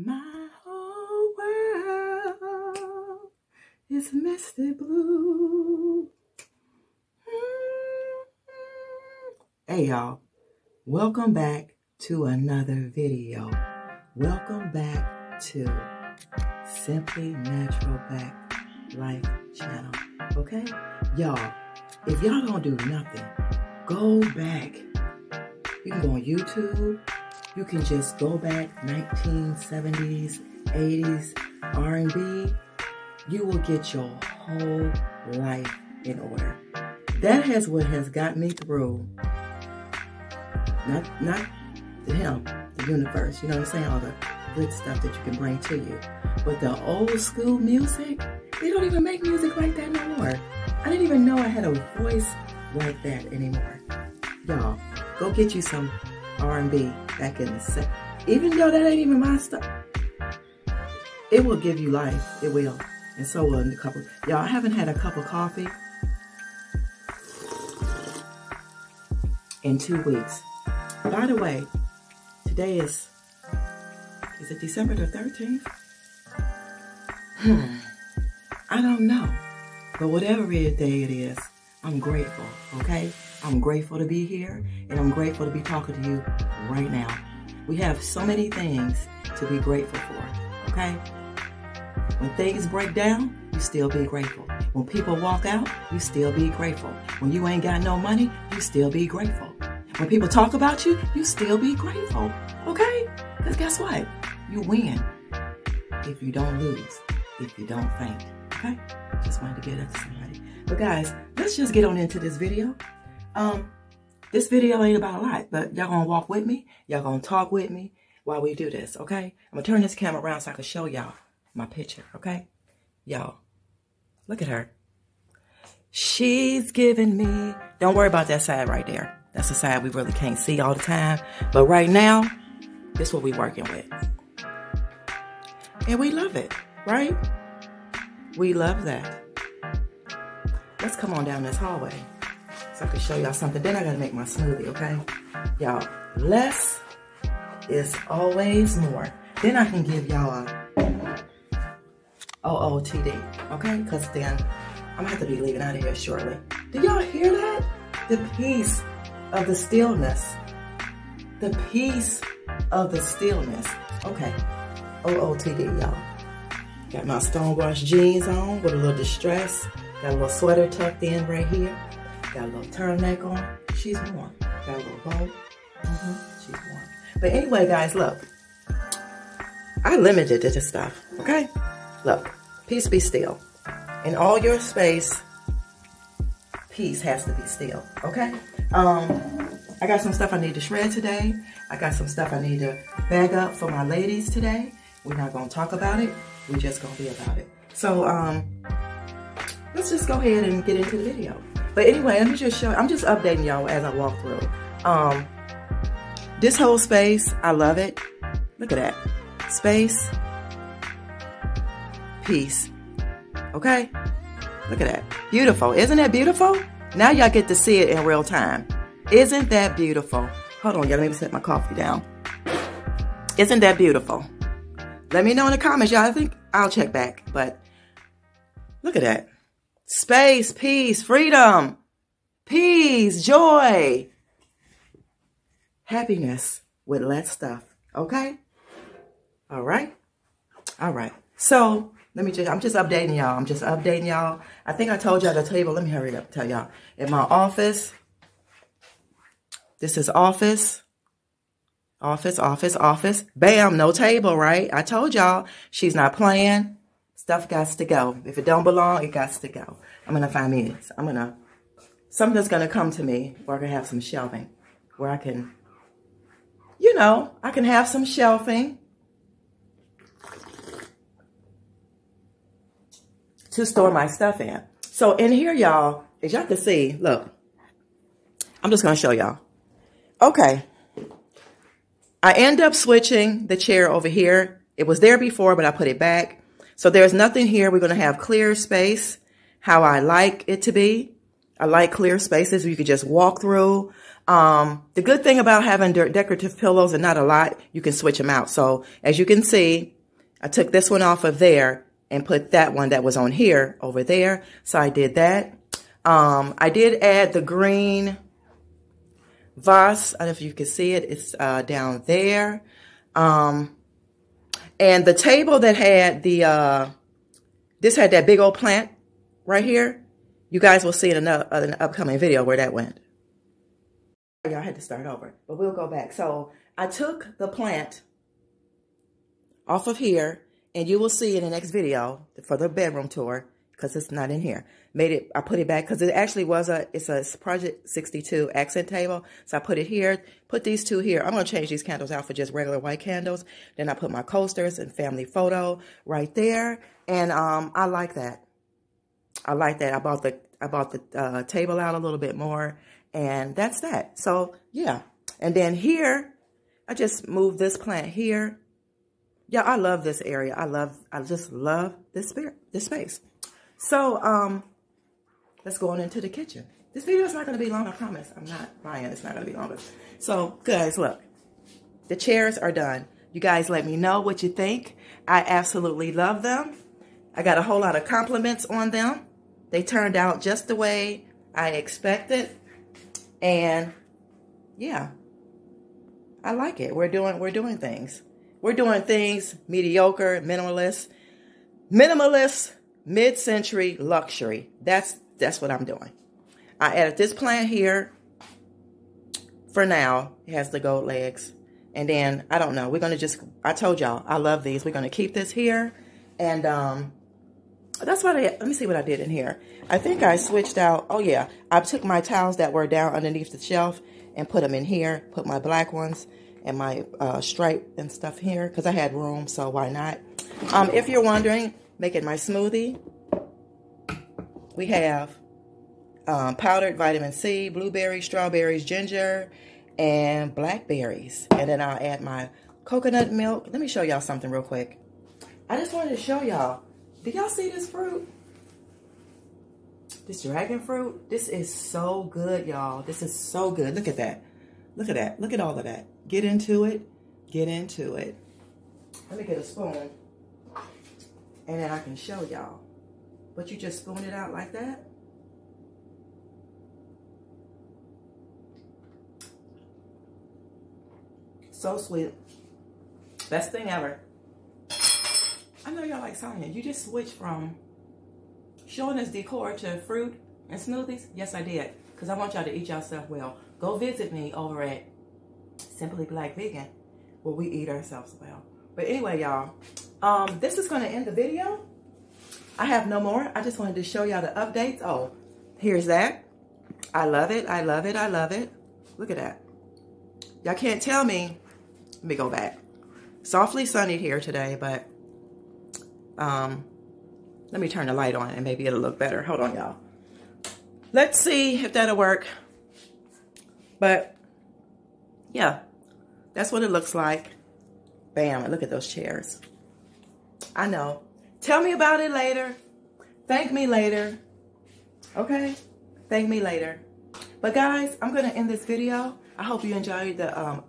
My whole world is misty blue. Hey y'all, welcome back to another video. Welcome back to Simply Natural Back Life channel. Okay? Y'all, if y'all don't do nothing, go back. You can go on YouTube. You can just go back 1970s, 80s, R&B. You will get your whole life in order. That is what has got me through. Not to him, the universe. You know what I'm saying? All the good stuff that you can bring to you. But the old school music, they don't even make music like that no more. I didn't even know I had a voice like that anymore. Y'all, go get you some R&B back in the set. Even though that ain't even my stuff, it will give you life. It will. And so will a couple. Y'all, I haven't had a cup of coffee in 2 weeks. By the way, today is it December the 13th? I don't know. But whatever day it is, I'm grateful, okay? I'm grateful to be here, and I'm grateful to be talking to you right now. We have so many things to be grateful for, okay? When things break down, you still be grateful. When people walk out, you still be grateful. When you ain't got no money, you still be grateful. When people talk about you, you still be grateful, okay? Because guess what? You win if you don't lose, if you don't faint, okay? Just wanted to get that to somebody. But guys, let's just get on into this video. This video ain't about a lot, but y'all gonna walk with me. Y'all gonna talk with me while we do this, okay? I'm gonna turn this camera around so I can show y'all my picture, okay? Y'all, look at her. She's giving me, don't worry about that side right there. That's the side we really can't see all the time. But right now, this is what we're working with. And we love it, right? We love that. Let's come on down this hallway so I can show y'all something. Then I gotta make my smoothie, okay? Y'all, less is always more. Then I can give y'all a OOTD, okay? Because then I'm gonna have to be leaving out of here shortly. Do y'all hear that? The peace of the stillness. The peace of the stillness. Okay, OOTD, y'all. Got my stonewashed jeans on with a little distress. Got a little sweater tucked in right here. Got a little turtleneck on. She's warm. Got a little bow. She's warm. But anyway, guys, look. I limited this stuff, okay? Look, peace be still. In all your space, peace has to be still, okay? I got some stuff I need to shred today. I got some stuff I need to bag up for my ladies today. We're not gonna talk about it. We're just gonna be about it. So, let's just go ahead and get into the video. But anyway, let me just show, I'm just updating y'all as I walk through. This whole space, I love it. Look at that. Space, peace, okay? Look at that, beautiful. Isn't that beautiful? Now y'all get to see it in real time. Isn't that beautiful? Hold on, y'all, let me set my coffee down. Isn't that beautiful? Let me know in the comments, y'all. I think I'll check back, but look at that. Space, peace, freedom, peace, joy, happiness with less stuff, okay? All right? All right. So, I'm just updating y'all. I think I told y'all the table. Let me hurry up and tell y'all. In my office, this is office. Office. Bam, no table, right? I told y'all, she's not playing. Stuff got to go. If it don't belong, it got to go. I'm going to find me. Something's going to come to me where I can have some shelving. Where I can, I can have some shelving to store my stuff in. So in here, y'all, as y'all can see, look, I'm just going to show y'all. Okay. I end up switching the chair over here. It was there before, but I put it back. So there's nothing here. We're going to have clear space, how I like it to be. I like clear spaces where you could just walk through. The good thing about having decorative pillows and not a lot, you can switch them out. So as you can see, I took this one off of there and put that one that was on here over there. So I did that. I did add the green vase. I don't know if you can see it. It's down there. And the table that had the, this had that big old plant right here. You guys will see in an upcoming video where that went. Y'all had to start over, but we'll go back. So I took the plant off of here, and you will see in the next video for the bedroom tour, because it's not in here. I put it back because it actually was it's a Project 62 accent table. So I put it here, put these two here. I'm going to change these candles out for just regular white candles. Then I put my coasters and family photo right there. And I like that. I like that. I bought the table out a little bit more, and that's that. So yeah. And then here, I just moved this plant here. Yeah, I love this area. I just love this space. So let's go on into the kitchen. This video is not going to be long, I promise. I'm not lying. It's not going to be long. So guys, look, the chairs are done. You guys let me know what you think. I absolutely love them. I got a whole lot of compliments on them. They turned out just the way I expected. And yeah, I like it. We're doing things. We're doing things mediocre, minimalist, mid-century luxury. That's what I'm doing. I added this plant here. For now, it has the gold legs. And then, I don't know. We're going to just, I told y'all, I love these. We're going to keep this here. And that's what let me see what I did in here. I think I switched out, oh yeah. I took my towels that were down underneath the shelf and put them in here. Put my black ones and my stripe and stuff here because I had room, so why not? If you're wondering, making my smoothie, we have powdered vitamin C, blueberries, strawberries, ginger, and blackberries. And then I'll add my coconut milk. Let me show y'all something real quick. I just wanted to show y'all. Do y'all see this fruit? This dragon fruit? This is so good, y'all. This is so good. Look at that. Look at that. Look at all of that. Get into it. Get into it. Let me get a spoon. And then I can show y'all. But you just spoon it out like that. So sweet. Best thing ever. I know y'all like Sonya. You just switched from showing us decor to fruit and smoothies. Yes, I did. Because I want y'all to eat yourself well. Go visit me over at Simply Black Vegan, where we eat ourselves well. But anyway, y'all, this is going to end the video. I have no more. I just wanted to show y'all the updates. Oh, here's that. I love it. I love it. I love it. Look at that. Y'all can't tell me. Let me go back. Softly sunny here today, but let me turn the light on and maybe it'll look better. Hold on, y'all. Let's see if that'll work. But yeah, that's what it looks like. Bam, and look at those chairs. I know. Tell me about it later. Thank me later. Okay? Thank me later. But guys, I'm going to end this video. I hope you enjoyed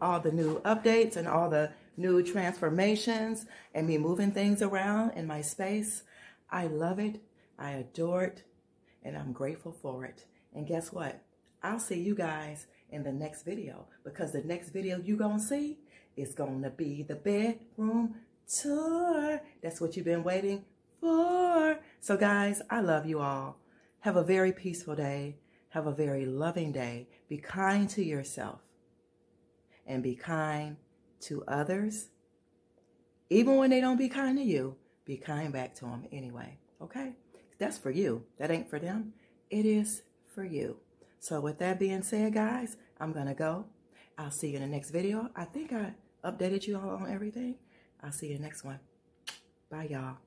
all the new updates and all the new transformations and me moving things around in my space. I love it. I adore it. And I'm grateful for it. And guess what? I'll see you guys in the next video, because the next video you're going to see is going to be the bedroom tour. That's what you've been waiting for. So guys, I love you all. Have a very peaceful day. Have a very loving day. Be kind to yourself and be kind to others. Even when they don't be kind to you, be kind back to them anyway. Okay? That's for you. That ain't for them. It is for you. So with that being said, guys, I'm going to go. I'll see you in the next video. I think I updated you all on everything. I'll see you in the next one. Bye, y'all.